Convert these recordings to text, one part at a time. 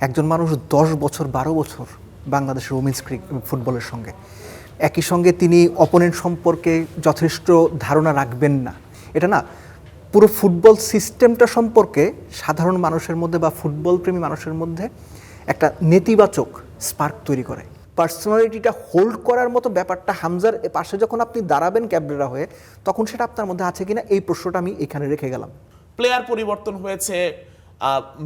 একজন মানুষ 10 বছর 12 বছর বাংলাদেশের ওমেন্স ফুটবলের সঙ্গে একই সঙ্গে তিনি অপোনেন্ট সম্পর্কে যথেষ্ট ধারণা রাখবেন না, এটা না পুরো ফুটবল সিস্টেমটা সম্পর্কে সাধারণ মানুষের মধ্যে বা ফুটবল প্রেমী মানুষের মধ্যে একটা নেতিবাচক স্পার্ক তৈরি করে। পার্সোনালিটিটা হোল্ড করার মতো ব্যাপারটা হামজার পাশে যখন আপনি দাঁড়াবেন ক্যাবরেরা হয়ে, তখন সেটা আপনার মধ্যে আছে কিনা এই প্রশ্নটা আমি এখানে রেখে গেলাম। প্লেয়ার পরিবর্তন হয়েছে,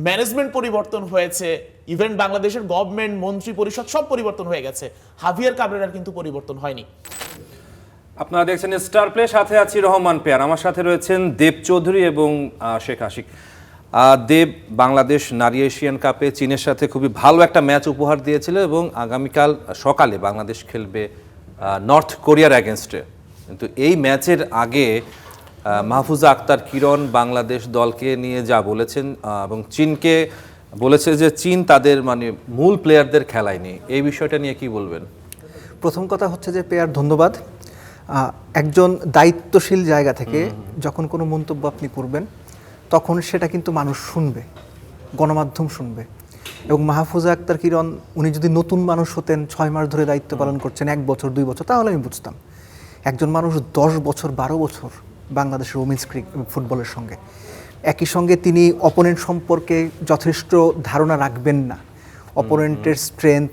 ম্যানেজমেন্ট পরিবর্তন হয়েছে, ইভেন বাংলাদেশের গভর্নমেন্ট মন্ত্রী পরিষদ সব পরিবর্তন হয়ে গেছে, হাভিয়ার কাবরেরার কিন্তু পরিবর্তন হয়নি। আপনারা দেখছেন স্টার প্লে, সাথে আছি রহমান পেয়ার, আমার সাথে রয়েছেন দেব চৌধুরী এবং শেখ আশিক। দেব, বাংলাদেশ নারী এশিয়ান কাপে চীনের সাথে খুবই ভালো একটা ম্যাচ উপহার দিয়েছিল এবং আগামীকাল সকালে বাংলাদেশ খেলবে নর্থ কোরিয়ার অ্যাগেনস্টে। কিন্তু এই ম্যাচের আগে মাহফুজা আক্তার কিরণ বাংলাদেশ দলকে নিয়ে যা বলেছেন এবং চীনকে বলেছে যে চীন তাদের মানে মূল প্লেয়ারদের খেলায়নি, এই বিষয়টা নিয়ে কি বলবেন? প্রথম কথা হচ্ছে যে পেয়ার ধন্যবাদ। একজন দায়িত্বশীল জায়গা থেকে যখন কোনো মন্তব্য আপনি করবেন তখন সেটা কিন্তু মানুষ শুনবে, গণমাধ্যম শুনবে। এবং মাহফুজা আক্তার কিরণ উনি যদি নতুন মানুষ হতেন, 6 মাস ধরে দায়িত্ব পালন করছেন, 1 বছর 2 বছর, তাহলে আমি বুঝতাম। একজন মানুষ 10 বছর 12 বছর বাংলাদেশের ওমেন্স ফুটবলের সঙ্গে একই সঙ্গে তিনি অপোনেন্ট সম্পর্কে যথেষ্ট ধারণা রাখবেন না, অপোনেন্টের স্ট্রেংথ,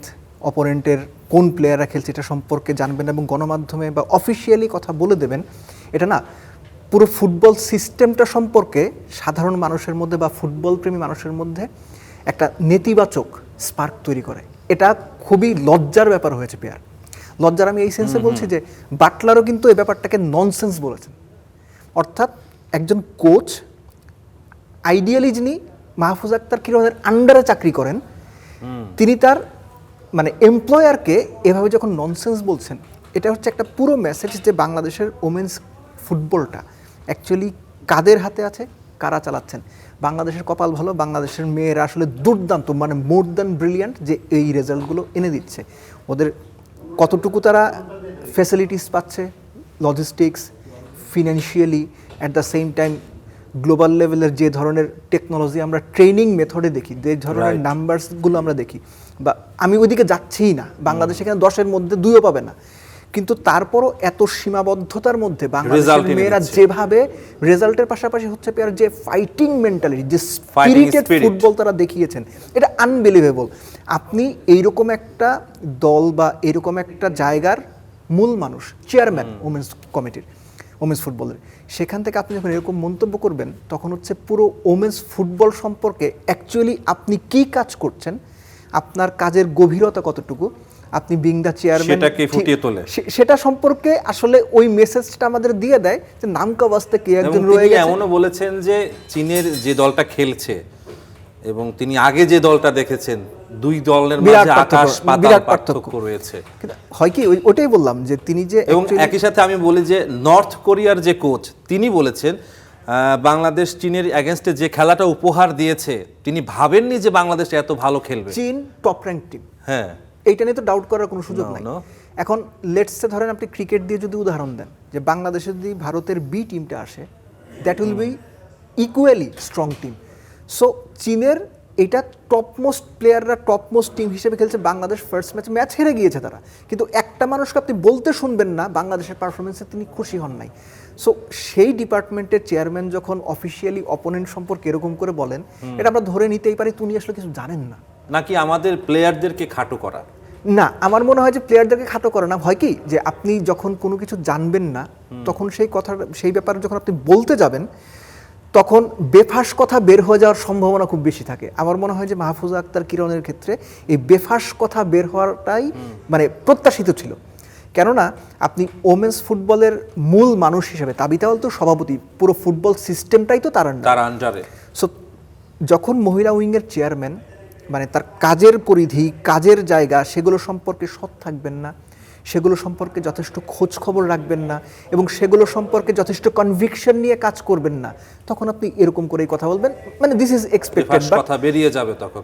অপোনেন্টের কোন প্লেয়াররা খেলছে এটা সম্পর্কে জানবেন এবং গণমাধ্যমে বা অফিসিয়ালি কথা বলে দেবেন, এটা না পুরো ফুটবল সিস্টেমটা সম্পর্কে সাধারণ মানুষের মধ্যে বা ফুটবল প্রেমী মানুষের মধ্যে একটা নেতিবাচক স্পার্ক তৈরি করে। এটা খুবই লজ্জার ব্যাপার হয়েছে পেয়ার। লজ্জার আমি এই সেন্সে বলছি যে বাটলারও কিন্তু এই ব্যাপারটাকে ননসেন্স বলেছেন। অর্থাৎ একজন কোচ আইডিয়ালি যিনি মাহফুজ আক্তার কিরণের আন্ডারে চাকরি করেন, তিনি তার মানে এমপ্লয়ারকে এভাবে যখন ননসেন্স বলছেন, এটা হচ্ছে একটা পুরো মেসেজ যে বাংলাদেশের ওমেন্স ফুটবলটা অ্যাকচুয়ালি কাদের হাতে আছে, কারা চালাচ্ছেন। বাংলাদেশের কপাল ভালো, বাংলাদেশের মেয়েরা আসলে দুর্দান্ত, মানে মোর দ্যান ব্রিলিয়ান্ট যে এই রেজাল্টগুলো এনে দিচ্ছে। ওদের কতটুকু তারা ফ্যাসিলিটিস পাচ্ছে, logistics, financially, at the same time global লেভেলের যে ধরনের টেকনোলজি আমরা ট্রেনিং মেথডে দেখি, যে ধরনের নাম্বারসগুলো আমরা দেখি, বা আমি ওইদিকে যাচ্ছিই না, বাংলাদেশ এখানে 10-এর মধ্যে 2ও পাবে না, কিন্তু তারপরও এত সীমাবদ্ধতার মধ্যে বাংলাদেশের মেয়েরা যেভাবে রেজাল্টের পাশাপাশি হচ্ছে পেয়ার যে ফাইটিং মেন্টালিটি, যে স্পিরিটেড ফুটবল তারা দেখিয়েছেন, এটা আনবিলিভেবল। আপনি এইরকম একটা দল বা এরকম একটা জায়গার মূল মানুষ, চেয়ারম্যান ওমেন্স কমিটির, ওমেন্স ফুটবলের, সেখান থেকে আপনি যখন এরকম মন্তব্য করবেন তখন হচ্ছে পুরো ওমেন্স ফুটবল সম্পর্কে অ্যাকচুয়ালি আপনি কি কাজ করছেন, আপনার কাজের গভীরতা কতটুকু, আপনি বিং দ্য চেয়ারম্যান সেটাকে ফুটিয়ে তোলে, সেটা সম্পর্কে আসলে ওই মেসেজটা আমাদের দিয়ে দেয় যে নামকা বাস্তে কে একজন রয়ে গেছে। এমনও বলেছেন যে চীনের যে দলটা খেলছে এবং তিনি আগে যে দলটা দেখেছেন, দুই দলের মাঝে আকাশ পাতাল পার্থক্য রয়েছে। হয় কি ওটাই বললাম যে তিনি যে, এবং একই সাথে আমি বলি যে নর্থ কোরিয়ার যে কোচ তিনি বলেছেন বাংলাদেশ চীনের এগেনস্টে যে খেলাটা উপহার দিয়েছে, তিনি ভাবেননি যে বাংলাদেশ এত ভালো খেলবে। চীন টপ র্যাঙ্ক টিম, হ্যাঁ, এইটা নিয়ে তো ডাউট করার কোনো সুযোগ নাই। এখন লেটসে ধরেন আপনি ক্রিকেট দিয়ে যদি উদাহরণ দেন যে বাংলাদেশে যদি ভারতের বি টিমটা আসে, that will be equally strong team. So চীনের এটা টপমোস্ট প্লেয়াররা টপমোস্ট টিম হিসেবে খেলছে, বাংলাদেশ ফার্স্ট ম্যাচ হেরে গিয়েছে তারা, কিন্তু একটা মানুষকে আপনি বলতে শুনবেন না বাংলাদেশের পারফরমেন্সে তিনি খুশি হন নাই। সো সেই ডিপার্টমেন্টের চেয়ারম্যান যখন অফিসিয়ালি অপোনেন্ট সম্পর্কে এরকম করে বলেন, এটা আমরা ধরে নিতেই পারি উনি আসলে কিছু জানেন না। নাকি আমাদের প্লেয়ারদেরকে খাটো করা? না, আমার মনে হয় যে প্লেয়ারদেরকে খাটো করে না, হয় কি যে আপনি যখন কোনো কিছু জানবেন না তখন সেই কথা, সেই ব্যাপারে যখন আপনি বলতে যাবেন তখন বেফাস কথা বের হয়ে যাওয়ার সম্ভাবনা খুব বেশি থাকে। আমার মনে হয় যে মাহফুজা আক্তার কিরণের ক্ষেত্রে এই বেফাস কথা বের হওয়াটাই মানে প্রত্যাশিত ছিল। কেননা আপনি ওমেন্স ফুটবলের মূল মানুষ হিসেবে, তাবিতাওয়াল তো সভাপতি, পুরো ফুটবল সিস্টেমটাই তো তার আন্ডারে। সো যখন মহিলা উইংয়ের চেয়ারম্যান, মানে তার কাজের পরিধি, কাজের জায়গা, সেগুলো সম্পর্কে সৎ থাকবেন না, সেগুলো সম্পর্কে যথেষ্ট খোঁজ খবর রাখবেন না এবং সেগুলো সম্পর্কে যথেষ্ট কনভিকশন নিয়ে কাজ করবেন না, তখন আপনি এরকম করেই কথা বলবেন, মানে দিস ইজ এক্সপেক্টেড, কথা বেরিয়ে যাবে তখন।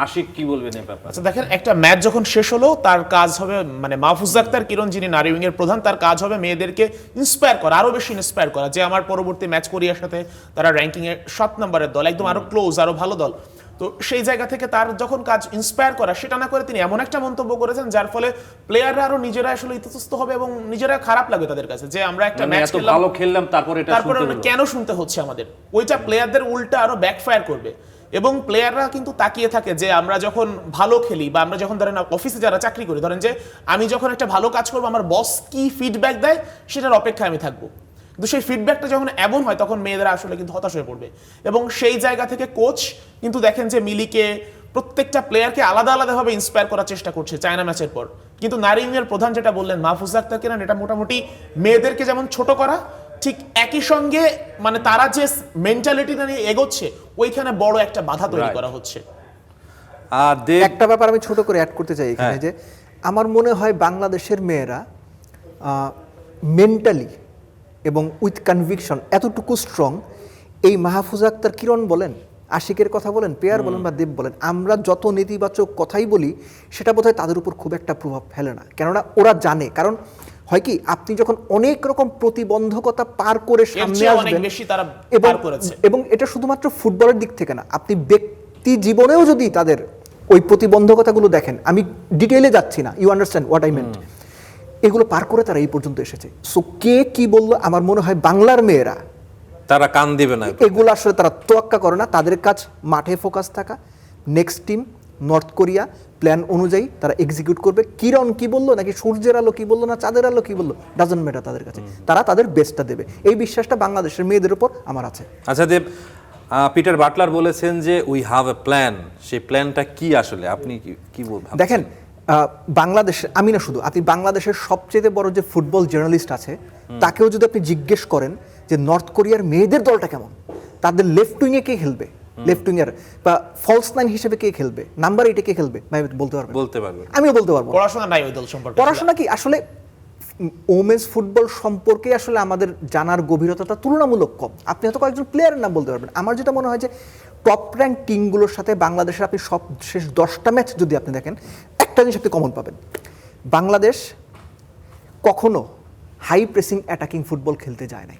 আশিক কি বলবেন এই ব্যাপারে? আচ্ছা দেখেন, একটা ম্যাচ যখন শেষ হলো তার কাজ হবে, মানে মাহফুজা আক্তার কিরণ যিনি নারী উইং এর প্রধান, তার কাজ হবে মেয়েদেরকে ইন্সপায়ার করা, আরো বেশি ইন্সপায়ার করা, যে আমার পরবর্তী ম্যাচ কোরিয়ার সাথে তারা র্যাঙ্কিং এ 7 নম্বরের দল, একদম আরো ক্লোজ, আরো ভালো দল। তো সেই জায়গা থেকে তার যখন কাজ ইন্সপায়ার করা সেটা না করে তিনি এমন একটা মন্তব্য করেছেন যার ফলে প্লেয়াররা আরো নিজেরা আসলে ইতস্তত হবে এবং নিজেরা খারাপ লাগবে তাদের কাছে যে আমরা একটা মানে ম্যাচ এত ভালো খেললাম তারপরে এটা তারপরে শুনতে হলো। কেন শুনতে হচ্ছে আমাদের, ওইটা প্লেয়ারদের উল্টা আরো ব্যাকফায়ার করবে। এবং প্লেয়াররা কিন্তু তাকিয়ে থাকে যে আমরা যখন ভালো খেলি বা আমরা যখন ধরেন অফিসে যারা চাকরি করি, ধরেন যে আমি যখন একটা ভালো কাজ করবো আমার বস কি ফিডব্যাক দেয় সেটার অপেক্ষায় আমি থাকবো। কিন্তু সেই ফিডব্যাকটা যখন এমন হয় তখন মেয়েদের আসলে কিন্তু হতাশ হয়ে পড়বে। এবং সেই জায়গা থেকে কোচ কিন্তু দেখেন যে মিলিকে প্রত্যেকটা প্লেয়ারকে আলাদা আলাদাভাবে ইন্সপায়ার করার চেষ্টা করছে চায়না ম্যাচের পর। কিন্তু নারী ইউনিয়নের প্রধান যেটা বললেন মাহফুজা আক্তার কেন, এটা মোটামুটি মেয়েদেরকে যেমন ছোট করা, ঠিক একই সঙ্গে মানে তারা যে মেন্টালিটিটা নিয়ে এগোচ্ছে ওইখানে বড় একটা বাধা তৈরি করা হচ্ছে। দেব একটা ব্যাপার আমি ছোট করে অ্যাড করতে চাই এখানে, হ্যাঁ। যে আমার মনে হয় বাংলাদেশের মেয়েরা মেন্টালি এবং উইথ কনভিকশন এতটুকু স্ট্রং, এই মাহফুজা আক্তার, কিরণ বলেন, আশিকের কথা বলেন, পেয়ার বলেন বা দেব বলেন, আমরা যত নেতিবাচক কথাই বলি সেটা বোধহয় তাদের উপর খুব একটা প্রভাব ফেলে না। কেননা ওরা জানে, কারণ হয় কি আপনি যখন অনেক রকম প্রতিবন্ধকতা পার করে সামনে চেয়ে অনেক আসবেন, বেশি তারা এবং পার করেছে। এবং এটা শুধুমাত্র ফুটবলের দিক থেকে না, আপনি ব্যক্তি জীবনেও যদি তাদের ওই প্রতিবন্ধকতাগুলো দেখেন, আমি ডিটেইলে যাচ্ছি না, you understand what I meant, এগুলো পার করে তারা এই পর্যন্ত এসেছে। সো কে কি বললো, আমার মনে হয় বাংলার মেয়েরা তারা কান দেবে না। এগুলো আসলে তারা তোয়াক্কা করে না, তাদের কাজ মাঠে ফোকাস থাকা, next team north Korea plan অনুযায়ী তারা এক্সিকিউট করবে। কিরণ কি বললো, নাকি সূর্যের আলো কি বললো, না চাঁদের আলো কি বললো, ডাজন্ট ম্যাটার, তাদের কাছে তারা তাদের বেস্টটা দেবে। এই বিশ্বাসটা বাংলাদেশের মেয়েদের উপর আমার আছে। আচ্ছা দেব, পিটার বাটলার বলেছেন যে উই হ্যাভ এ প্ল্যান, সেই প্ল্যানটা কি আসলে আপনি কি বলবেন? দেখেন, বাংলাদেশ, আমি না শুধু, আপনি বাংলাদেশের সবচেয়ে বড় যে ফুটবল জার্নালিস্ট আছে তাকেও যদি আপনি জিজ্ঞেস করেন যে নর্থ কোরিয়ার মেয়েদের দলটা কেমন, তাদের লেফট উইংয়ে কে খেলবে, লেফট উইঙ্গার বা ফলস নাইন হিসেবে কে খেলবে, নাম্বার 8 কে খেলবে, ভাই বলতে পারবেন? বলতে পারবেন? আমিও বলতে পারবো না। পড়াশোনা নাই ওই দল সম্পর্কে। পড়াশোনা কি আসলে ওমেন্স ফুটবল সম্পর্কে আসলে আমাদের জানার গভীরতাটা তুলনামূলক কম। আপনি হয়তো কয়েকজন প্লেয়ারের নাম বলতে পারবেন। আমার যেটা মনে হয় যে টপ র্যাঙ্ক টিমগুলোর সাথে বাংলাদেশের আপনি সব শেষ 10টা ম্যাচ যদি আপনি দেখেন, একটা জিনিস আপনি কমন পাবেন, বাংলাদেশ কখনো হাই প্রেসিং অ্যাটাকিং ফুটবল খেলতে যায় নাই।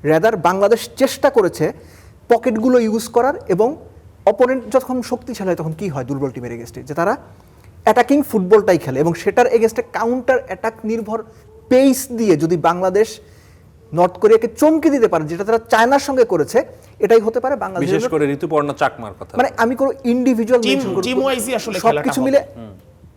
রেদার বাংলাদেশ চেষ্টা করেছে পকেটগুলো ইউজ করার, এবং অপোনেন্ট যখন শক্তিশালী হয় তখন কি হয় দুর্বল টিমের এগেস্টে, যে তারা অ্যাটাকিং ফুটবলটাই খেলে, এবং সেটার এগেস্টে কাউন্টার অ্যাটাক নির্ভর পেস দিয়ে যদি বাংলাদেশ নর্থ কোরিয়াকে চমকে দিতে পারে, যেটা তারা চায়নার সঙ্গে করেছে, এটাই হতে পারে বাংলাদেশ। বিশেষ করে ঋতুপর্ণা চাকমার কথা, মানে আমি কোনো ইন্ডিভিজুয়াল টিম ওয়াইজই আসলে সব খেলাটা কিছু হবে। মিলে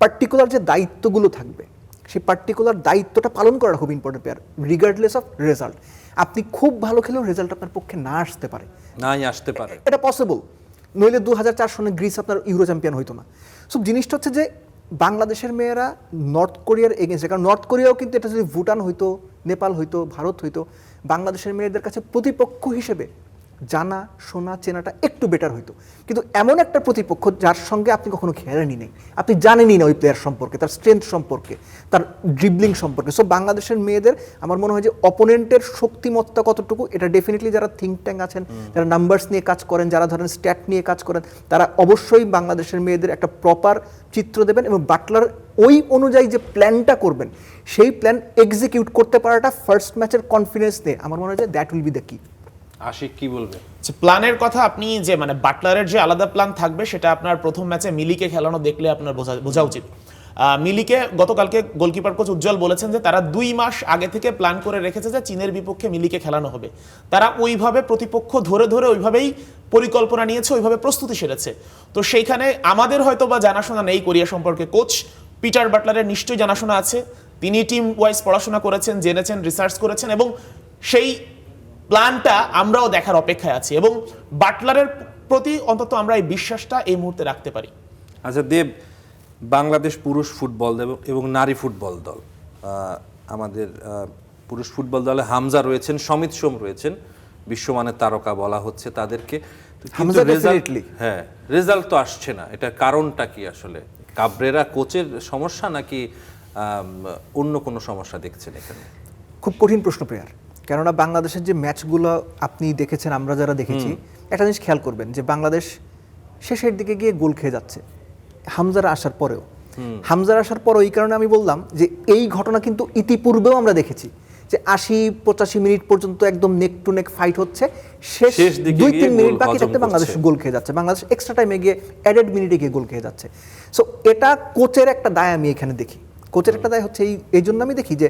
পার্টিকুলার যে দায়িত্বগুলো থাকবে, সেই পার্টিকুলার দায়িত্বটা পালন করা খুব important pair, regardless of result. আপনি খুব ভালো খেলেও রেজাল্ট আপনার পক্ষে না আসতে পারে, নাই আসতে পারে, এটা পসিবল। নইলে 2004 সনে গ্রিস আপনার ইউরো চ্যাম্পিয়ন হইতো না। সো জিনিসটা হচ্ছে যে বাংলাদেশের মেয়েরা নর্থ কোরিয়ার এগেনস্টে, কারণ নর্থ কোরিয়াও কিন্তু এটা যদি ভুটান হইতো, নেপাল হইতো, ভারত হইতো, বাংলাদেশের মেয়েদের কাছে প্রতিপক্ষ হিসেবে জানা শোনা চেনাটা একটু বেটার হইতো। কিন্তু এমন একটা প্রতিপক্ষ যার সঙ্গে আপনি কখনো খেলেনই নেই, আপনি জানেনই না ওই প্লেয়ার সম্পর্কে, তার স্ট্রেংথ সম্পর্কে, তার ড্রিবলিং সম্পর্কে। সো বাংলাদেশের মেয়েদের আমার মনে হয় যে অপোনেন্টের শক্তিমত্তা কতটুকু, এটা ডেফিনেটলি যারা থিঙ্ক ট্যাঙ্ক আছেন, যারা নাম্বারস নিয়ে কাজ করেন, যারা ধরেন স্ট্যাট নিয়ে কাজ করেন, তারা অবশ্যই বাংলাদেশের মেয়েদের একটা প্রপার চিত্র দেবেন, এবং বাটলার ওই অনুযায়ী যে প্ল্যানটা করবেন, সেই প্ল্যান এক্সিকিউট করতে পারাটা ফার্স্ট ম্যাচের কনফিডেন্স নিয়ে আমার মনে হয় যে দ্যাট উইল বি দ্য কি। আশিক কি বলবে? প্ল্যানের কথা আপনি যে মানে বাটলারের যে আলাদা প্ল্যান থাকবে সেটা আপনার প্রথম ম্যাচে মিলিকে খেলানো দেখলে আপনার বোঝা উচিত। মিলিকে গতকালকে গোলকিপার কোচ উজ্জ্বল বলেছেন যে তারা 2 মাস আগে থেকে প্ল্যান করে রেখেছে যে চীনের বিপক্ষে মিলিকে খেলানো হবে। তারা ওইভাবে প্রতিপক্ষ ধরে ধরে ওইভাবেই পরিকল্পনা নিয়েছে, ওইভাবে প্রস্তুতি সেরেছে। তো সেইখানে আমাদের হয়তো বা জানাশোনা নেই কোরিয়া সম্পর্কে, কোচ পিটার বাটলারের নিশ্চয়ই জানাশোনা আছে। তিনি টিম ওয়াইজ পড়াশোনা করেছেন, জেনেছেন, রিসার্চ করেছেন, এবং সেই প্ল্যানটা আমরাও দেখার অপেক্ষায় আছি, এবং বাটলারের প্রতি অন্তত আমরা এই বিশ্বাসটা এই মুহূর্তে রাখতে পারি। আচ্ছা দেব, বাংলাদেশ পুরুষ ফুটবল এবং নারী ফুটবল দল, আমাদের পুরুষ ফুটবল দলে হামজা রয়েছেন, সমিত সোম রয়েছেন, বিশ্বমানের তারকা বলা হচ্ছে তাদেরকে। হামজা definitely। হ্যাঁ, রেজাল্ট তো আসছে না, এটা কারণটা কি আসলে? কাবরেরা কোচের সমস্যা নাকি অন্য কোনো সমস্যা দেখছেন এখানে? খুব কঠিন প্রশ্ন প্লেয়ার, কেননা বাংলাদেশের যে ম্যাচগুলো আপনি দেখেছেন, আমরা যারা দেখেছি, একটা জিনিস খেয়াল করবেন যে বাংলাদেশ শেষের দিকে গিয়ে গোল খেয়ে যাচ্ছে হামজারা আসার পরেও। হামজারা আসার পর এই কারণে আমি বললাম যে এই ঘটনা কিন্তু ইতিপূর্বেও আমরা দেখেছি, যে 80-85 মিনিট পর্যন্ত একদম নেক টু নেক ফাইট হচ্ছে, শেষ শেষ দিকে 2-3 গিয়ে মিনিট গোল বাকি হজম থাকতে বাংলাদেশ করছে। গোল খেয়ে যাচ্ছে, বাংলাদেশ এক্সট্রা টাইমে গিয়ে অ্যাডেড মিনিটে গিয়ে গোল খেয়ে যাচ্ছে। সো এটা কোচের একটা দায় আমি এখানে দেখি। কোচের একটা দায় হচ্ছে এই জন্য আমি দেখি যে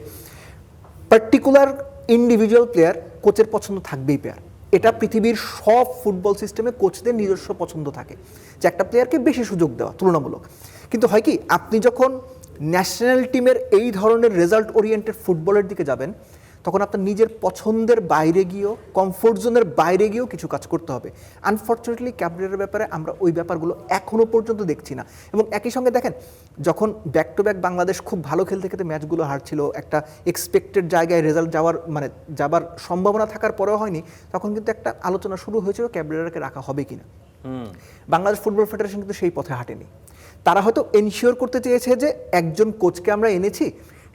পার্টিকুলার ইন্ডিভিজুয়াল প্লেয়ার কোচের পছন্দ থাকবেই প্লেয়ার। এটা পৃথিবীর সব ফুটবল সিস্টেমে কোচদের নিজস্ব পছন্দ থাকে যে একটা প্লেয়ারকে বেশি সুযোগ দেওয়া তুলনামূলক। কিন্তু হয় কি, আপনি যখন ন্যাশনাল টিমের এই ধরনের রেজাল্ট ওরিয়েন্টেড ফুটবলের দিকে যাবেন, তখন আপনার নিজের পছন্দের বাইরে গিয়েও, কমফোর্ট জোনের বাইরে গিয়েও কিছু কাজ করতে হবে। আনফর্চুনেটলি ক্যাবরেরার ব্যাপারে আমরা ওই ব্যাপারগুলো এখনও পর্যন্ত দেখছি না। এবং একই সঙ্গে দেখেন, যখন ব্যাক টু ব্যাক বাংলাদেশ খুব ভালো খেলতে খেলতে ম্যাচগুলো হারছিল, একটা এক্সপেক্টেড জায়গায় রেজাল্ট যাবার সম্ভাবনা থাকার পরেও হয়নি, তখন কিন্তু একটা আলোচনা শুরু হয়েছিল ক্যাবরেরাকে রাখা হবে কিনা। বাংলাদেশ ফুটবল ফেডারেশন কিন্তু সেই পথে হাঁটেনি। তারা হয়তো এনশিওর করতে চেয়েছে যে একজন কোচকে আমরা এনেছি,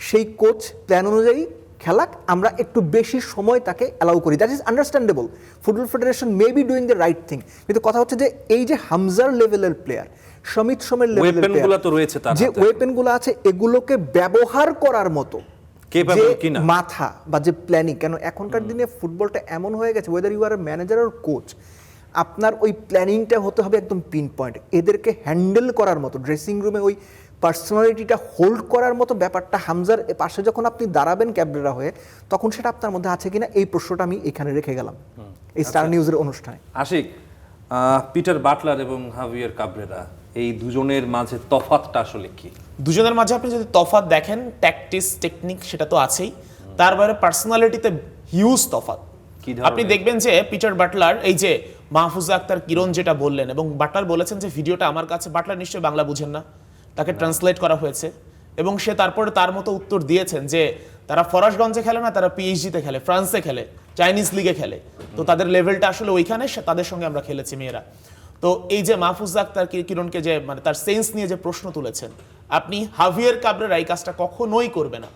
সেই কোচ প্ল্যান অনুযায়ী খেলাক, আমরা একটু বেশি সময় তাকে অ্যালাউ করি। That is understandable. Football federation may be doing the right thing. কিন্তু কথা হচ্ছে যে এই যে হামজার লেভেলের প্লেয়ার, সমিত সোমের লেভেলের ওয়েপেনগুলো তো রয়েছে তার যে হাতে। ওয়েপেনগুলো আছে, এগুলোকে ব্যবহার করার মতো Capable যে কিনা। মাথা বা যে প্ল্যানিং, কেন এখনকার দিনে ফুটবলটা এমন হয়ে গেছে, whether you are a manager or coach, আপনার ওই প্ল্যানিংটা হতে হবে একদম পিন পয়েন্ট। এদেরকে হ্যান্ডেল করার মতো, ড্রেসিং রুমে ওই পার্সোনালিটিটা হোল্ড করার মতো ব্যাপারটা হামজার পাশে যখন আপনি দাঁড়াবেন ক্যাবরেরা হয়ে, তখন সেটা আপনার মধ্যে আছে কিনা, এই প্রশ্নটা আমি এখানে রেখে গেলাম এই স্টার নিউজের অনুষ্ঠানে। আশিক, পিটার বাটলার এবং হাভিয়ার কাবরেরা, এই দুজনের মাঝে তফাৎটা আসলে কি? দুজনের মাঝে আপনি যদি তফাৎ দেখেন, ট্যাকটিক্স, টেকনিক সেটা তো আছেই, তার বাইরে পার্সোনালিটিতে হিউজ তফাৎ। কি ধরনের? আপনি দেখবেন যে পিটার বাটলার, এই যে মাহফুজা আক্তার কিরণ যেটা বললেন, এবং বাটলার বলেছেন যে ভিডিওটা আমার কাছে, বাটলার নিশ্চয়ই বাংলা বুঝেন না, তাকে ট্রান্সলেট করা হয়েছে, এবং সে তারপরে তার মতো উত্তর দিয়েছেন যে তারা ফরাসগঞ্জে খেলে না, তারা পিএইচডিতে খেলে, ফ্রান্সে খেলে, চাইনিজ লিগে খেলে, তো তাদের লেভেলটা আসলে ওইখানে, তাদের সঙ্গে আমরা খেলেছি মেয়েরা। তো এই যে মাহফুজা আক্তার কিরণকে যে মানে তার সেন্স নিয়ে যে প্রশ্ন তুলেছেন, আপনি হাভিয়ার কাবরেরা এই কাজটা কখনোই করবে না।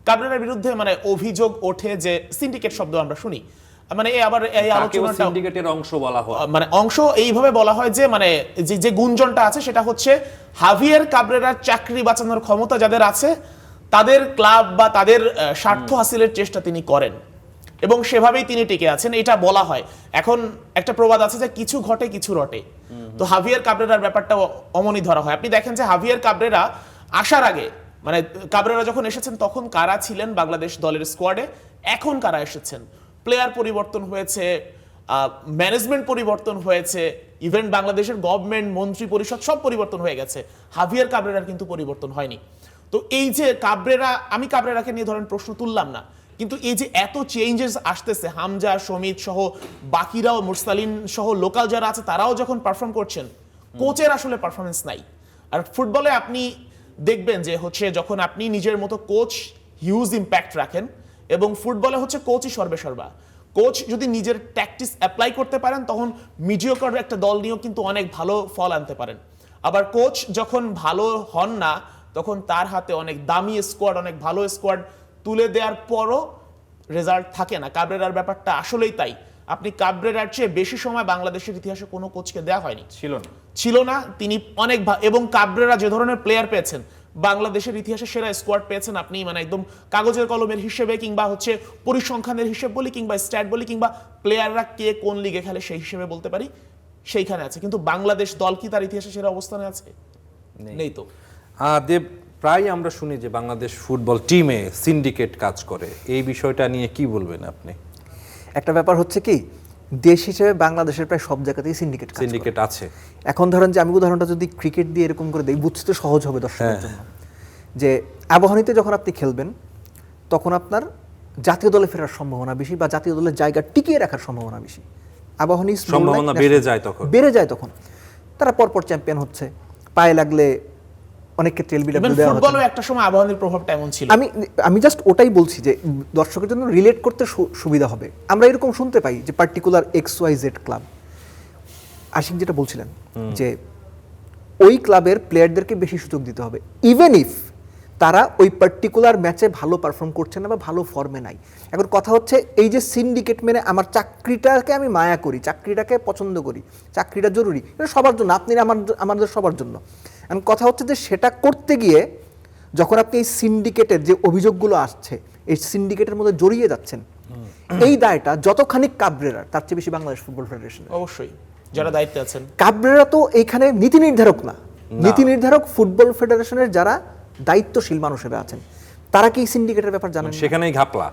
কাবরেরার বিরুদ্ধে মানে অভিযোগ ওঠে যে সিন্ডিকেট শব্দ আমরা শুনি, মানে আবার এই তাকেও আলোচনাটা সিন্ডিকেটের অংশ বলা হয়। মানে অংশ এইভাবে বলা হয় যে মানে যে গুঞ্জনটা আছে সেটা হচ্ছে হাভিয়ার কাবরেরার চাকরি বাঁচানোর ক্ষমতা যাদের আছে, তাদের ক্লাব বা তাদের স্বার্থ হাসিলের চেষ্টা তিনি করেন, এবং সেভাবেই তিনি টিকে আছেন, এটা বলা হয়। এখন একটা প্রবাদ আছে যে কিছু ঘটে কিছু রটে, তো হাভিয়ার কাবরেরার ব্যাপারটা অমনি ধরা হয়। আপনি দেখেন যে হাভিয়ার কাবরেরা আসার আগে, মানে কাবরেরা যখন এসেছেন তখন কারা ছিলেন বাংলাদেশ দলের স্কোয়াডে, এখন কারা এসেছেন, প্লেয়ার পরিবর্তন হয়েছে, ম্যানেজমেন্ট পরিবর্তন হয়েছে, ইভেন বাংলাদেশের গভর্নমেন্ট, মন্ত্রী পরিষদ সব পরিবর্তন হয়ে গেছে, হাভিয়ার কাবরেরার কিন্তু পরিবর্তন হয়নি। তো এই যে কাবরেরা, আমি কাবরেরাকে নিয়ে ধরেন প্রশ্ন তুললাম না, কিন্তু এই যে এত চেঞ্জেস আসতেছে, হামজা, সমিত সহ বাকিরাও, মুরসালিন সহ লোকাল যারা আছে তারাও যখন পারফর্ম করছেন, কোচের আসলে পারফরমেন্স নাই। আর ফুটবলে আপনি দেখবেন যে হচ্ছে যখন আপনি নিজের মতো কোচ হিউজ ইম্প্যাক্ট রাখেন, এবং ফুটবলে হচ্ছে কোচই সর্বেসর্বা। কোচ যদি নিজের ট্যাকটিক্স অ্যাপ্লাই করতে পারেন, তখন মিডিওকার একটা দল নিয়েও কিন্তু অনেক ভালো ফল আনতে পারেন। আবার কোচ যখন ভালো হন না, তখন তার হাতে অনেক দামি স্কোয়াড, অনেক ভালো স্কোয়াড তুলে দেওয়ার পরও রেজাল্ট থাকে না। কাবরেরার ব্যাপারটা আসলেই তাই। আপনি কাবরেরার চেয়ে বেশি সময় বাংলাদেশের ইতিহাসে কোনো কোচকে দেওয়া হয়নি, ছিল না। তিনি অনেক এবং কাবরেরা যে ধরনের প্লেয়ার পেয়েছেন, বাংলাদেশের ইতিহাসে সেরা স্কোয়াড পেয়েছেন আপনি, মানে একদম কাগজের কলমের হিসেবে, কিংবা হচ্ছে পরিসংখ্যানের হিসেব বলি, কিংবা স্ট্যাট বলি, কিংবা প্লেয়াররা কে কোন লিগে খেলে সেই হিসেবে বলতে পারি, সেইখানে আছে। কিন্তু বাংলাদেশ দল কি তার ইতিহাসে সেরা অবস্থানে আছে? নেই তো। দেব, প্রায় আমরা শুনি যে বাংলাদেশ ফুটবল টিমে সিন্ডিকেট কাজ করে, এই বিষয়টা নিয়ে কি বলবেন আপনি? একটা ব্যাপার হচ্ছে কি, দেশ হিসেবে বাংলাদেশের প্রায় সব জায়গাতেই সিন্ডিকেট আছে। এখন ধরেন যে আমি উদাহরণটা যদি ক্রিকেট দিয়ে এরকম করে দিই, বুঝতে সহজ হবে দর্শকের জন্য, যে আবাহনীতে যখন আপনি খেলবেন, তখন আপনার জাতীয় দলে ফেরার সম্ভাবনা বেশি, বা জাতীয় দলের জায়গা টিকিয়ে রাখার সম্ভাবনা বেশি। আবাহনী সম্ভাবনা বেড়ে যায় তখন তারা পরপর চ্যাম্পিয়ন হচ্ছে, পায়ে লাগলে অনেক ক্ষেত্রে এলবিডব্লিউ দেওয়া হচ্ছে। ফুটবলও একটা সময় আবাহনীর প্রভাবটা এমন ছিল। আমি জাস্ট ওটাই বলছি যে দর্শকের জন্য রিলেট করতে সুবিধা হবে। আমরা এরকম শুনতে পাই যে পার্টিকুলার XYZ ক্লাব, আশিক যেটা বলছিলেন যে ওই ক্লাবের প্লেয়ারদেরকে বেশি সুযোগ দিতে হবে, ইভেন ইফ তারা ওই পার্টিকুলার ম্যাচে ভালো পারফর্ম করছে না বা ভালো ফর্মে নাই। এখন কথা হচ্ছে এই যে সিন্ডিকেট মেনে আমার চাকরিটাকে আমি মায়া করি, চাকরিটাকে পছন্দ করি, চাকরিটা জরুরি, এটা সবার জন্য, আপনি আমাদের সবার জন্য। এখন কথা হচ্ছে যে সেটা করতে গিয়ে যখন আপনি এই সিন্ডিকেটের যে অভিযোগগুলো আসছে, এই সিন্ডিকেটের মধ্যে জড়িয়ে যাচ্ছেন, এই দায়টা যতখানি কাবরেরার তার চেয়ে বেশি বাংলাদেশ ফুটবল ফেডারেশন। অবশ্যই যারা দায়িত্বে আছেন, কাবরেরা তো এইখানে নীতি নির্ধারক না, নীতি নির্ধারক ফুটবল ফেডারেশনের যারা দায়িত্বশীল মানুষেরা আছেন, তারা কি সিন্ডিকেটের ব্যাপার জানেন? সেখানেই ঘাপলা।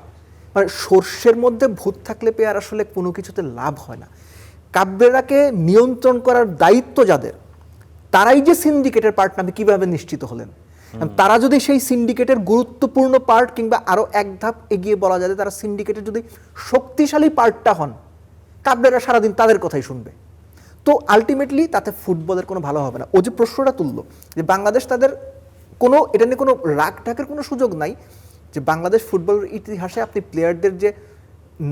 মানে সর্ষের মধ্যে ভূত থাকলে পেয়ার আসলে কোনো কিছুতে লাভ হয় না। কাবরেরাকে নিয়ন্ত্রণ করার দায়িত্ব যাদের, তারাই যে সিন্ডিকেটের পার্ট নামে কিভাবে নিশ্চিত হলেন? তারা যদি সেই সিন্ডিকেটের গুরুত্বপূর্ণ পার্ট কিংবা আরো এক ধাপ এগিয়ে বলা যায় তারা সিন্ডিকেটের যদি শক্তিশালী পার্টটা হন, কাবরেরা সারাদিন তাদের কথাই শুনবে। তো আলটিমেটলি তাতে ফুটবলের কোনো ভালো হবে না। ও যে প্রশ্নটা তুললো যে বাংলাদেশ তাদের কোনো, এটা নিয়ে কোনো রাগ ঢাকের কোনো সুযোগ নাই যে বাংলাদেশ ফুটবলের ইতিহাসে আপনি প্লেয়ারদের যে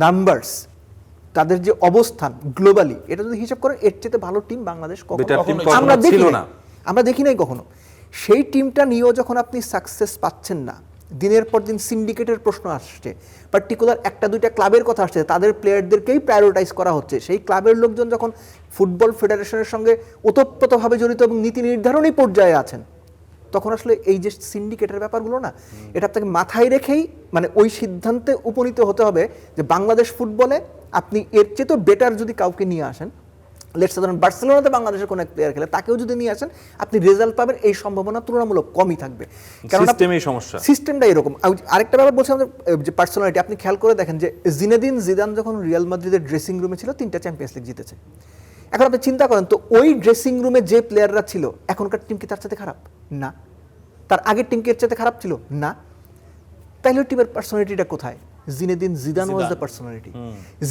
নাম্বারস, তাদের যে অবস্থান গ্লোবালি, এটা যদি হিসাব করেন এর চেয়ে ভালো টিম বাংলাদেশ আমরা দেখি নাই কখনো। সেই টিমটা নিয়েও যখন আপনি সাকসেস পাচ্ছেন না, দিনের পর দিন সিন্ডিকেটের প্রশ্ন আসছে, পার্টিকুলার একটা দুইটা ক্লাবের কথা আসছে, তাদের প্লেয়ারদেরকেই প্রায়োরিটাইজ করা হচ্ছে। সেই ক্লাবের লোকজন যখন ফুটবল ফেডারেশনের সঙ্গে ওতপ্রোতভাবে জড়িত এবং নীতি নির্ধারণী পর্যায়ে আছেন, তখন আসলে এই যে সিন্ডিকেটের ব্যাপারগুলো না, এটা আপনাকে মাথায় রেখেই মানে ওই সিদ্ধান্তে উপনীত হতে হবে যে বাংলাদেশ ফুটবলে আপনি এর চেয়ে তো বেটার যদি কাউকে নিয়ে আসেন, লেটস ধরুন বার্সেলোনাতে বাংলাদেশের কোনো এক প্লেয়ার খেলে, তাকেও যদি নিয়ে আসেন আপনি রেজাল্ট পাবেন, এই সম্ভাবনা তুলনামূলক কমই থাকবে। কারণ সিস্টেমটা এরকম। আরেকটা ব্যাপার বলছিলাম যে পার্সোনালিটি, আপনি খেয়াল করে দেখেন যে জিনেদিন জিদান যখন রিয়াল মাদ্রিদের ড্রেসিং রুমে ছিল 3টা চ্যাম্পিয়ন্স লিগ জিতেছে। এখন আপনি চিন্তা করেন তো, ওই ড্রেসিং রুমে যে প্লেয়াররা ছিল এখনকার টিম কি তার সাথে খারাপ? না। তার আগের টিম কি এর সাথে খারাপ ছিল? না। তাইলে টিমের পার্সোনালিটিটা কোথায়? Zinedine Zidane was the personality.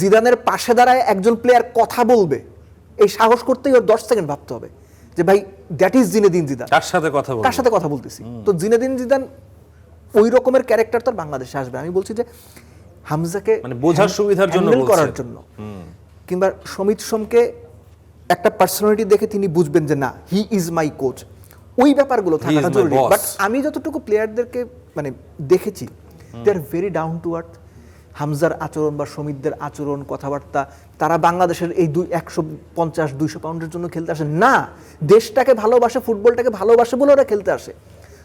জিদানের পাশে দাঁড়ায় একজন প্লেয়ার কথা বলবে, এই সাহস করতেই ওর 10 সেকেন্ড ভাবতে হবে যে ভাই দ্যাট ইজ জিনেদিন জিদান, কার সাথে কথা বলতেছি। তো জিনেদিন জিদান ওই রকমের ক্যারেক্টার তো বাংলাদেশে আসবে। আমি বলছি যে হামজাকে মানে বোঝার সুবিধার জন্য করার জন্য, কিংবা সমিত সোমকে একটা পার্সোনালিটি দেখে তিনি বুঝবেন যে না, হি ইজ মাই কোচ, ওই ব্যাপারগুলো থাকাটা জরুরি। বাট আমি যতটুকু প্লেয়ারদেরকে মানে দেখেছি, they are very down to earth. হামজার আচরণ বা সমিতদের আচরণ, কথাবার্তা, তারা বাংলাদেশের এই 150-200 পাউন্ডের জন্য খেলতে আসে না, দেশটাকে ভালোবাসে, ফুটবলটাকে ভালোবাসে বলে ওরা খেলতে আসে।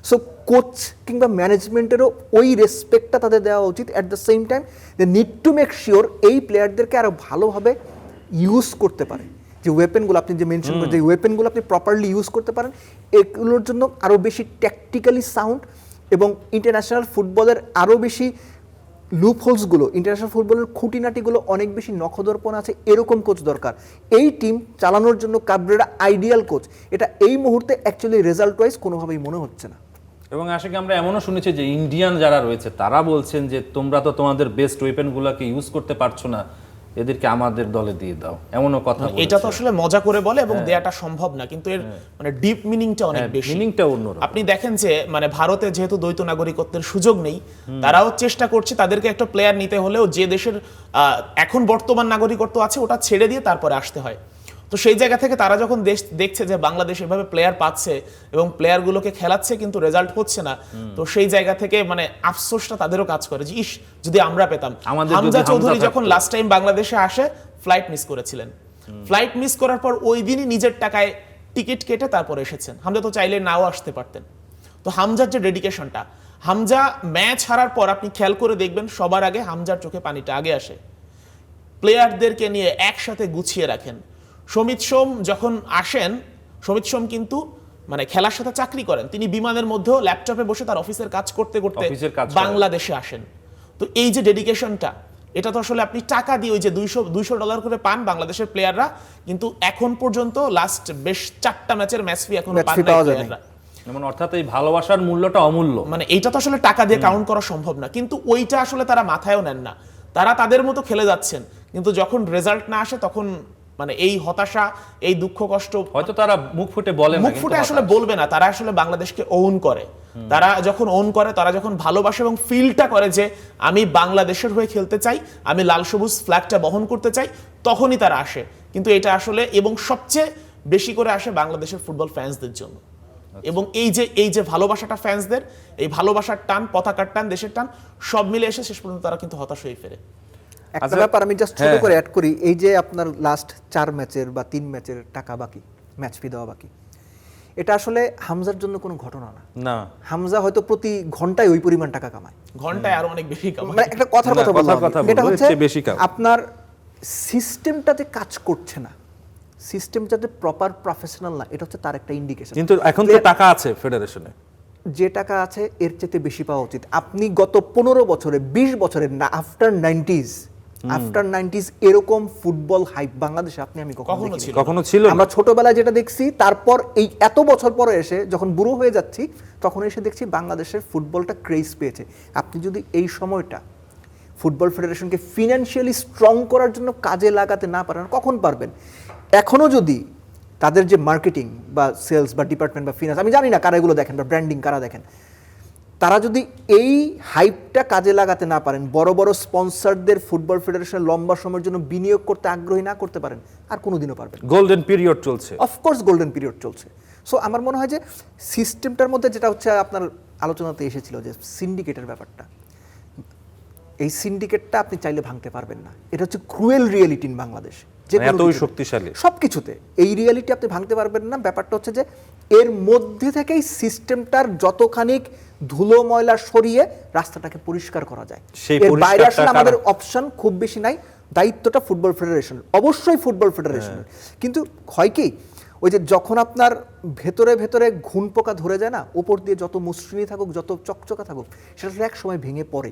সো কোচ কিংবা ম্যানেজমেন্টেরও ওই রেসপেক্টটা তাদের দেওয়া উচিত। At the same time they need to make sure এই প্লেয়ারদেরকে আরও ভালোভাবে ইউজ করতে পারে। যে ওয়েপেনগুলো আপনি যে মেনশন করেন, যে ওয়েপেনগুলো আপনি প্রপারলি ইউজ করতে পারেন, এগুলোর জন্য আরও বেশি ট্যাকটিক্যালি সাউন্ড এবং ইন্টারন্যাশনাল ফুটবলের আরও বেশি লুপহোলসগুলো, ইন্টারন্যাশনাল ফুটবলের খুঁটিনাটিগুলো অনেক বেশি নখদর্পণ আছে, এরকম কোচ দরকার। এই টিম চালানোর জন্য কাবরেরা আইডিয়াল কোচ। এটা এই মুহূর্তে অ্যাকচুয়ালি রেজাল্ট ওয়াইজ কোনোভাবেই মনে হচ্ছে না। এবং আশিক আমরা এমনও শুনেছি যে ইন্ডিয়ান যারা রয়েছে তারা বলছেন যে তোমরা তো তোমাদের বেস্ট ওয়েপেনগুলোকে ইউজ করতে পারছো না, এদেরকে আমাদের দলে দিয়ে দাও, এমনও কথা বলেছে। এটা তো আসলে মজা করে বলে এবং দেয়াটা সম্ভব না, কিন্তু এর মানে ডিপ মিনিংটা অনেক বেশি। মিনিংটা অন্যরকম। আপনি দেখেন যে মানে ভারতে যেহেতু দ্বৈত নাগরিকত্বের সুযোগ নেই, তারাও চেষ্টা করছে তাদেরকে একটা প্লেয়ার নিতে হলেও যে দেশের এখন বর্তমান নাগরিকত্ব আছে ওটা ছেড়ে দিয়ে তারপরে আসতে হয়। তো সেই জায়গা থেকে তারা যখন দেশ দেখছে যে বাংলাদেশ এভাবে প্লেয়ার পাচ্ছে এবং প্লেয়ারগুলোকে খেলাচ্ছে কিন্তু রেজাল্ট হচ্ছে না, তো সেই জায়গা থেকে মানে আফসোসটা তাদেরও কাজ করে যে ইস যদি আমরা পেতাম। হামজা চৌধুরী যখন লাস্ট টাইম বাংলাদেশে আসে ফ্লাইট মিস করেছিলেন, ফ্লাইট মিস করার পর ওই দিনই নিজের টাকায় টিকিট কেটে তারপর এসেছেন। হামজা তো চাইলে নাও আসতে পারতেন। তো হামজার যে ডেডিকেশনটা, হামজা ম্যাচ হারার পর আপনি খেয়াল করে দেখবেন সবার আগে হামজার চোখে পানিটা আগে আসে। প্লেয়ারদেরকে নিয়ে একসাথে গুছিয়ে রাখেন। সমিত সোম যখন আসেন, সমিত সোম কিন্তু মানে খেলার সাথে চাকরি করেন, তিনি বিমানের মধ্যেও ল্যাপটপে বসে তার অফিসের কাজ করতে করতে বাংলাদেশে আসেন। তো এই যে ডেডিকেশনটা, এটা তো আসলে আপনি টাকা দিয়ে ওই যে $200 করে পান বাংলাদেশের প্লেয়াররা, কিন্তু এখন পর্যন্ত লাস্ট বেশ 4টা ম্যাচের ম্যাচ ফি এখনো পান না প্লেয়াররা। যেমন অর্থাৎ এই ভালোবাসার মূল্যটা অমূল্য, মানে এইটা তো আসলে টাকা দিয়ে কাউন্ট করা সম্ভব না, কিন্তু ওইটা আসলে তারা মাথায়ও নেন না। তারা তাদের মতো খেলে যাচ্ছেন, কিন্তু যখন রেজাল্ট না আসে তখন মানে এই হতাশা, এই দুঃখ কষ্ট হয়তো তারা মুখ ফুটে বলে না, মুখ ফুটে আসলে বলবে না। তারা আসলে বাংলাদেশকে ওন করে। তারা যখন ওন করে, তারা যখন ভালোবাসে এবং ফিলটা করে যে আমি বাংলাদেশের হয়ে খেলতে চাই, আমি লাল সবুজ ফ্ল্যাগটা বহন করতে চাই, তখনই তারা আসে। কিন্তু এটা আসলে এবং সবচেয়ে বেশি করে আসে বাংলাদেশের ফুটবল ফ্যান্সদের জন্য। এবং এই যে ভালোবাসাটা ফ্যান্সদের, এই ভালোবাসার টান, পতাকার টান, দেশের টান, সব মিলে এসে শেষ পর্যন্ত তারা কিন্তু হতাশ হয়ে ফেরে। একটা ব্যাপার আমি জাস্ট ছোট করে অ্যাড করি, এই যে আপনার লাস্ট 4 ম্যাচের বা 3 ম্যাচের টাকা বাকি, ম্যাচ ফি দেওয়া বাকি, এটা আসলে হামজার জন্য কোনো ঘটনা না। না, হামজা হয়তো প্রতি ঘন্টায় ওই পরিমাণ টাকা কামায়, ঘন্টায় আরো অনেক বেশি কামায়। মানে একটা কথার কথা বললাম, কথা এটা বলবো, হচ্ছে এর চেয়ে বেশি কাজ। আপনার সিস্টেমটাতে কাজ করছে না, সিস্টেম যাতে প্রপার প্রফেশনাল না, এটা হচ্ছে তার একটা ইন্ডিকেশন। কিন্তু এখন তো টাকা আছে ফেডারেশনে, যে টাকা আছে এর চেয়ে বেশি পাওয়া উচিত। আপনি গত 15 বছরে 20 বছরে না, আফটার 90s এরকম ফুটবল হাইপ বাংলাদেশে আমি কখনো দেখিনি। ছিল কখনো ছিল না। আমরা ছোটবেলায় যেটা দেখছি, তারপর এই এত বছর পরে এসে যখন বুড়ো হয়ে যাচ্ছি তখন এসে দেখছি বাংলাদেশের ফুটবলটা ক্রেজ পেয়েছে। আপনি যদি এই সময়টা ফুটবল ফেডারেশনকে ফিনান্সিয়ালি স্ট্রং করার জন্য কাজে লাগাতে না পারেন, কখন পারবেন? এখনো যদি তাদের যে মার্কেটিং বা সেলস বা ডিপার্টমেন্ট বা ফিনান্স, আমি জানি না কারা এগুলো দেখেন বা ব্র্যান্ডিং কারা দেখেন, তারা যদি এই হাইপটা কাজে লাগাতে না পারেন, বড় বড় স্পন্সরদের ফুটবল ফেডারেশনের লম্বা সময়ের জন্য বিনিয়োগ করতে আগ্রহী না করতে পারেন, আর কোনোদিনও পারবেন। গোল্ডেন পিরিয়ড চলছে, অফকোর্স গোল্ডেন পিরিয়ড চলছে। সো আমার মনে হয় যে সিস্টেমটার মধ্যে যেটা হচ্ছে আপনার আলোচনাতে এসেছিল যে সিন্ডিকেটের ব্যাপারটা, এই সিন্ডিকেটটা আপনি চাইলে ভাঙতে পারবেন না। এটা হচ্ছে ক্রুয়েল রিয়েলিটি ইন বাংলাদেশ, যে মানে এতই শক্তিশালী সব কিছুতে এই রিয়েলিটি আপনি ভাঙতে পারবেন না। ব্যাপারটা হচ্ছে যে এর মধ্যে থেকেই সিস্টেমটার যতখানি ধুলো ময়লা সরিয়ে রাস্তাটাকে পরিষ্কার করা যায়, সেই এর বাইরে আসলে পরিষ্কারটা আমাদের অপশন খুব বেশি নাই। দায়িত্বটা ফুটবল ফেডারেশনের, অবশ্যই ফুটবল ফেডারেশনের। কিন্তু হয় কি, ওই যে যখন আপনার ভেতরে ভেতরে ঘুণ পোকা ধরে যায় না, ওপর দিয়ে যত মসৃণই থাকুক, যত চকচকা থাকুক, সেটা এক সময় ভেঙে পড়ে।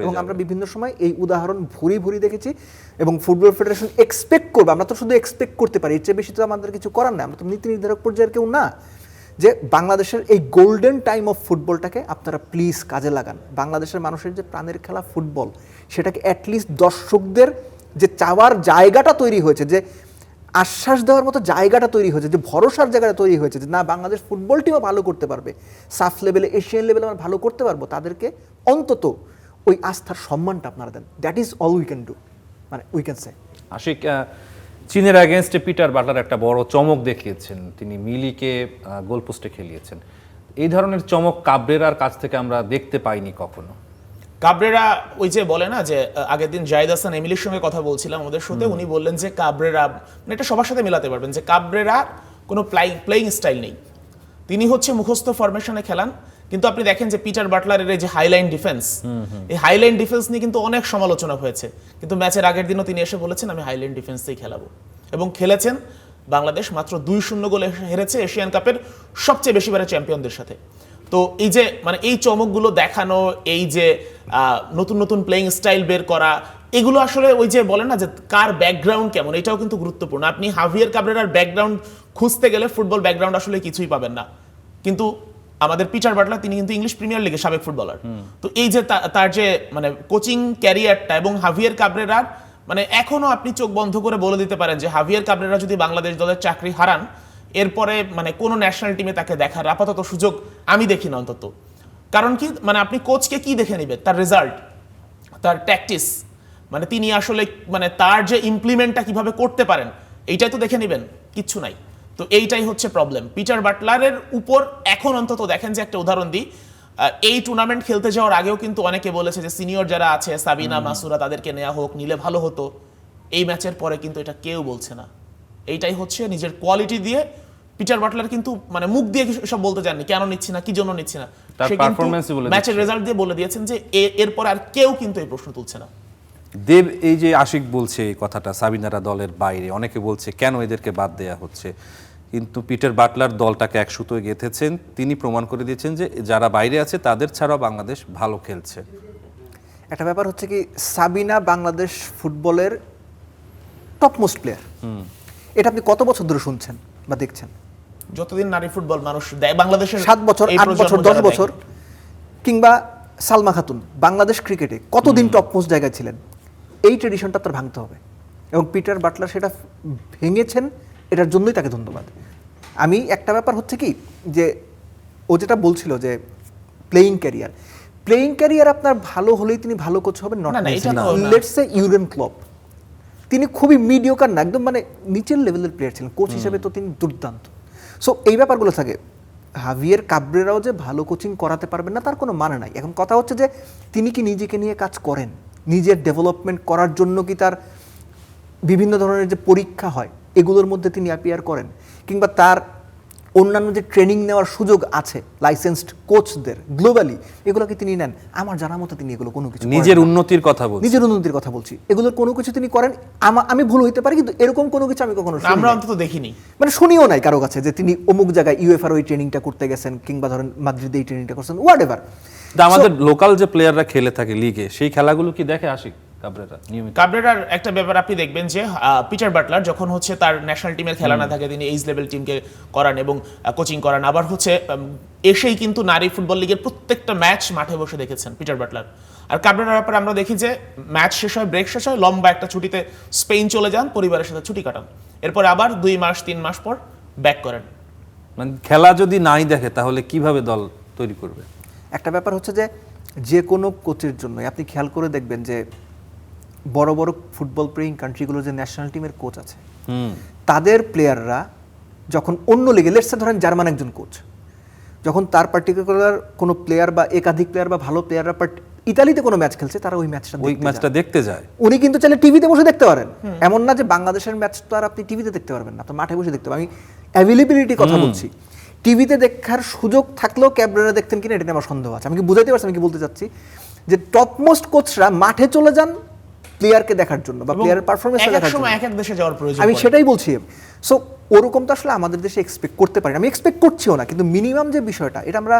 এবং আমরা বিভিন্ন সময় এই উদাহরণ ভুরি ভুরি দেখেছি। এবং ফুটবল ফেডারেশন এক্সপেক্ট করবে, আমরা তো শুধু এক্সপেক্ট করতে পারি, এর চেয়ে বেশি তো আমাদের কিছু করার নাই, আমরা তো নীতি নির্ধারক পর্যায়ের কেউ না, যে বাংলাদেশের এই গোল্ডেন টাইম অফ ফুটবলটাকে আপনারা প্লিজ কাজে লাগান। বাংলাদেশের মানুষের যে প্রাণের খেলা ফুটবল, সেটাকে অ্যাটলিস্ট দর্শকদের যে চাওয়ার জায়গাটা তৈরি হয়েছে, যে আশ্বাস দেওয়ার মতো জায়গাটা তৈরি হয়েছে, যে ভরসার জায়গাটা তৈরি হয়েছে, যে না বাংলাদেশ ফুটবল টিমও ভালো করতে পারবে, সাফ লেভেলে এশিয়ান লেভেলে আমরা ভালো করতে পারবো, তাদেরকে অন্তত ওই আস্থার সম্মানটা আপনারা দেন। That is all we can do, মানে উই ক্যান সে। আশিক, চীনের অ্যাগেনস্টে পিটার বাটলার একটা বড় চমক দেখিয়েছেন, তিনি মিলিকে গোলপোস্টে খেলিয়েছেন। এই ধরনের চমক কাবরেরার কাছ থেকে আমরা দেখতে পাইনি কখনো। কাবরেরা ওই যে বলে না যে আগের দিন জাহিদ হাসান এমিলির সঙ্গে কথা বলছিলাম ওদের সাথে, উনি বললেন যে কাবরেরা, মানে এটা সবার সাথে মেলাতে পারবেন যে কাবরেরা কোনো প্লেইং স্টাইল নেই, তিনি হচ্ছে মুখস্থ ফরমেশনে খেলান। কিন্তু আপনি দেখেন যে পিটার বাটলারের এই যে হাইলাইন ডিফেন্স, এই হাইলাইন ডিফেন্স নিয়ে কিন্তু অনেক সমালোচনা হয়েছে, কিন্তু ম্যাচের আগের দিনও তিনি এসে বলেছেন আমি হাইলাইন ডিফেন্সেই খেলাবো, এবং খেলেছেন। বাংলাদেশ মাত্র 2-0 গোলে হেরেছে এশিয়ান কাপের সবচেয়ে বেশিবারের চ্যাম্পিয়নদের সাথে। তো এই যে মানে এই চমকগুলো দেখানো, এই যে নতুন নতুন প্লেইং স্টাইল বের করা, এগুলো আসলে ওই যে বলে না যে কার ব্যাকগ্রাউন্ড কেমন, এটাও কিন্তু গুরুত্বপূর্ণ। আপনি হাভিয়ার কাবরেরার ব্যাকগ্রাউন্ড খুঁজতে গেলে ফুটবল ব্যাকগ্রাউন্ড আসলে কিছুই পাবেন না, কিন্তু আমাদের পিটার বাটলার তিনি কিন্তু ইংলিশ প্রিমিয়ার লিগে সাবেক ফুটবলার। তো এই যে তার যে মানে কোচিং ক্যারিয়ারটা, এবং হাভিয়ার কাবরেরার মানে এখনো আপনি চোখ বন্ধ করে বলে দিতে পারেন যে হাভিয়ার কাবরেরা যদি বাংলাদেশ দলের চাকরি হারান, এরপরে মানে কোনো ন্যাশনাল টিমে তাকে দেখার আপাতত সুযোগ আমি দেখি না অন্তত। কারণ কি, মানে আপনি কোচকে কি দেখে নেবেন? তার রেজাল্ট, তার ট্যাকটিস, মানে তিনি আসলে মানে তার যে ইমপ্লিমেন্টটা কিভাবে করতে পারেন, এইটাই তো দেখে নেবেন, কিচ্ছু নাই। তো এইটাই হচ্ছে প্রবলেম পিটার বাটলারের উপর। এখন অন্তত দেখেন যে একটা উদাহরণ দিই, এই টুর্নামেন্ট খেলতে যাওয়ার আগেও কিন্তু অনেকে বলেছে যে সিনিয়র যারা আছে সাবিনা মাসুরা তাদেরকে নেওয়া হোক, নিলে ভালো হতো। এই ম্যাচের পরে কিন্তু এটা কেউ বলছে না। এইটাই হচ্ছে নিজের কোয়ালিটি দিয়ে পিটার বাটলার কিন্তু মানে মুখ দিয়ে সব বলতে চাননি, কেন নিচ্ছি না, কি জন্য নিচ্ছি না, তার সে কিন্তু পারফরম্যান্সই বলে ম্যাচের রেজাল্ট দিয়ে বলে দিয়েছেন যে এরপর আর কেউ কিন্তু এই প্রশ্ন তুলছে না। দেব, এই যে আশিক বলছে এই কথাটা, সাবিনারা দলের বাইরে, অনেকে বলছে কেন এদেরকে বাদ দেয়া হচ্ছে, কিন্তু পিটার বাটলার দলটাকে এক সুতোয় গেঁথেছেন। তিনি প্রমাণ করে দিয়েছেন যে যারা বাইরে আছে তাদের ছাড়াও বাংলাদেশ ভালো খেলছে। একটা ব্যাপার হচ্ছে কি, সাবিনা বাংলাদেশ ফুটবলের টপমোস্ট প্লেয়ার, এটা আপনি কত বছর ধরে শুনছেন বা দেখছেন? যতদিন নারী ফুটবল মানুষ দেয় বাংলাদেশের 7 বছর, 8 বছর, 10 বছর। কিংবা সালমা খাতুন বাংলাদেশ ক্রিকেটে কতদিন টপমোস্ট জায়গায় ছিলেন। এই ট্রেডিশনটা তার ভাঙতে হবে, এবং পিটার বাটলার সেটা ভেঙেছেন, এটার জন্যই তাকে ধন্যবাদ। আমি একটা ব্যাপার হচ্ছে কি, যে ও যেটা বলছিল যে প্লেইং ক্যারিয়ার আপনার ভালো হলেই তিনি ভালো কোচ হবেন, নট লেটস সে ইউরেন ক্লপ। তিনি খুবই মিডিওকার না, একদম মানে নিচের লেভেলের প্লেয়ার ছিলেন, কোচ হিসেবে তো তিনি দুর্দান্ত। সো এই ব্যাপারগুলো থাকে। হাভিয়ার কাবরেরাও যে ভালো কোচিং করাতে পারবেন না তার কোনো মানে নাই। এখন কথা হচ্ছে যে তিনি কি নিজেকে নিয়ে কাজ করেন, নিজের ডেভেলপমেন্ট করার জন্য কি তার বিভিন্ন ধরনের যে পরীক্ষা হয় এগুলোর মধ্যে তিনি অ্যাপিয়ার করেন, কিংবা তার অন্যান্য যে ট্রেনিং নেওয়ার সুযোগ আছে লাইসেন্সড কোচদের গ্লোবালি, এগুলোকে তিনি নেন। আমার জানার মতো তিনি এগুলো কোনো কিছু করেন নিজের না। উন্নতির কথা বলছি। নিজের উন্নতির কথা বলছি, এগুলোর কোনো কিছু তিনি করেন। আমি ভুল হইতে পারি, কিন্তু এরকম কোনো কিছু আমি কখনো শুনি আমরা নাই। অন্তত দেখিনি। মানে শুনিও নাই কারো কাছে যে তিনি অমুক জায়গায় ইউএফআর ওই ট্রেনিংটা করতে গেছেন, কিংবা ধরেন মাদ্রিদে এই ট্রেনিংটা করছেন, হোয়াট এভার। আমাদের লোকাল যে প্লেয়াররা খেলে থাকে লিগে, সেই খেলাগুলো কি দেখে আশিক কাবরেরা নিয়মিত? কাবরেরার একটা ব্যাপার আপনি দেখবেন যে পিটার বাটলার যখন হচ্ছে তার ন্যাশনাল টিমের খেলা না থাকে, তিনি এইজ লেভেল টিমকে করান এবং কোচিং করান। আবার হচ্ছে এসেই কিন্তু নারী ফুটবল লিগের প্রত্যেকটা ম্যাচ মাঠে বসে দেখেছেন পিটার বাটলার। আর কাবরেরার ব্যাপারে আমরা দেখি যে ম্যাচ শেষ হয়, ব্রেক শেষ হয়, লম্বা একটা ছুটিতে স্পেন চলে যান, পরিবারের সাথে ছুটি কাটান, এরপর আবার 2 মাস 3 মাস পর ব্যাক করেন। মানে খেলা যদি নাই দেখে তাহলে কিভাবে দল তৈরি করবে? একটা ব্যাপার হচ্ছে যে কোনো কোচের জন্য আপনি খেয়াল করে দেখবেন যে বড় বড় ফুটবল প্লেয়িং কান্ট্রিগুলোর যে ন্যাশনাল টিমের কোচ আছে, তাদের প্লেয়াররা যখন অন্য লিগে, লেটসে ধরেন জার্মান একজন কোচ, যখন তার পার্টিকুলার কোনো প্লেয়ার বা একাধিক প্লেয়ার বা ভালো প্লেয়াররা ইতালিতে কোনো ম্যাচ খেলছে, তারা ওই ম্যাচটা দেখতে যায়। উনি কিন্তু চাইলে টিভিতে বসে দেখতে পারেন। এমন না যে বাংলাদেশের ম্যাচ তো আর আপনি টিভিতে দেখতে পারবেন না, তো মাঠে বসে দেখতে পারবেন। আমি অ্যাভেলেবিলিটির কথা বলছি। টিভিতে দেখার সুযোগ থাকলেও ক্যাবরেরা দেখতেন কিনা এটা নিয়ে আমার সন্দেহ আছে। আমি কি বুঝাইতে পারছি? আমি কি বলতে চাচ্ছি যে টপমোস্ট কোচরা মাঠে চলে যান প্লেয়ারকে দেখার জন্য বা প্লেয়ারের পারফরমেন্স দেখার জন্য। এক এক দেশে যাওয়ার প্রয়োজন আমি পড়ে। সেটাই বলছি। সো ওরকম তো আসলে আমাদের দেশে এক্সপেক্ট করতে পারি না, আমি এক্সপেক্ট করছিও না। কিন্তু মিনিমাম যে বিষয়টা, এটা আমরা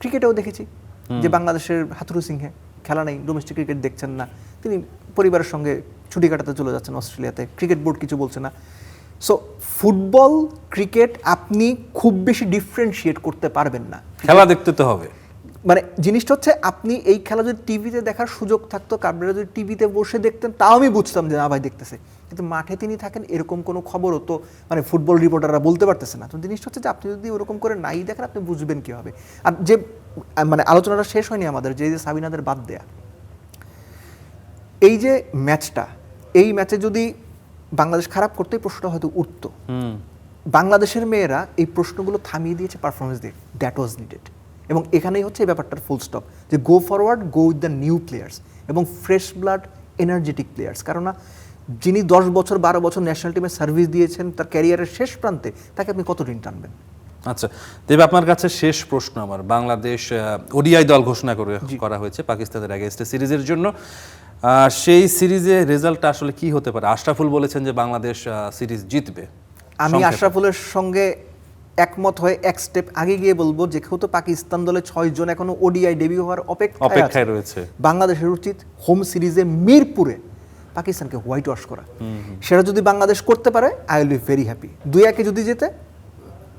ক্রিকেটেও দেখেছি যে বাংলাদেশের হাথুরু সিংহে খেলা নেই, ডোমেস্টিক ক্রিকেট দেখছেন না, তিনি পরিবারের সঙ্গে ছুটি কাটাতে চলে যাচ্ছেন অস্ট্রেলিয়াতে, ক্রিকেট বোর্ড কিছু বলছে না। সো ফুটবল ক্রিকেট আপনি খুব বেশি ডিফারেন্সিয়েট করতে পারবেন না। খেলা দেখতে তো হবে। মানে জিনিসটা হচ্ছে, আপনি এই খেলা যদি টিভিতে দেখার সুযোগ থাকতো, কাবরেরা যদি টিভিতে বসে দেখতেন, তাও আমি বুঝতাম যে না ভাই দেখতেছে, কিন্তু মাঠে তিনি থাকেন, এরকম কোনো খবরও তো মানে ফুটবল রিপোর্টাররা বলতে পারতেছে না। তো জিনিসটা হচ্ছে যে আপনি যদি ওরকম করে নাই দেখেন, আপনি বুঝবেন কীভাবে। আর যে মানে আলোচনাটা শেষ হয়নি আমাদের, যে সাবিনাদের বাদ দেয়া, এই যে ম্যাচটা, এই ম্যাচে যদি বাংলাদেশ খারাপ করতে, এই প্রশ্নটা হয়তো উঠতো। বাংলাদেশের মেয়েরা এই প্রশ্নগুলো থামিয়ে দিয়েছে পারফরমেন্স দিয়ে, দ্যাট ওয়াজ নিডেড। এবং এখানেই হচ্ছে এই ব্যাপারটার ফুল স্টপ, যে go forward, go with the new players এবং ফ্রেশ ব্লাড এনার্জেটিক প্লেয়ার্স। কারণ যিনি 10 বছর 12 বছর ন্যাশনাল টিমে সার্ভিস দিয়েছেন, তার ক্যারিয়ারের শেষ প্রান্তে, তাকে আপনি কত দিন টানবেন? আচ্ছা দেব, আপনার কাছে শেষ প্রশ্ন আমার। বাংলাদেশ ওডিআই দল ঘোষণা করা হয়েছে পাকিস্তানের এগেইনস্টে সিরিজের জন্য। সেই সিরিজে রেজাল্টটা আসলে কি হতে পারে? আশরাফুল বলেছেন যে বাংলাদেশ সিরিজ জিতবে। আমি আশরাফুলের সঙ্গে একমত হয়ে এক স্টেপ আগে গিয়ে বলবো, যেহেতু পাকিস্তান দলে 6 জন এখনো ওডিআই ডেবিউ হওয়ার অপেক্ষায় রয়েছে, বাংলাদেশের উচিত হোম সিরিজে মিরপুরে পাকিস্তানকে হোয়াইট ওয়াশ করা। সেটা যদি বাংলাদেশ করতে পারে, I will be very happy. 2-1 যদি জেতে,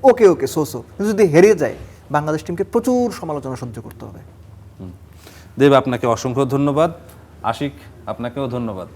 ওকে সো। যদি হেরে যায়, বাংলাদেশ টিমকে প্রচুর সমালোচনা সহ্য করতে হবে। দেব, আপনাকে অসংখ্য ধন্যবাদ। আশিক, আপনাকেও ধন্যবাদ।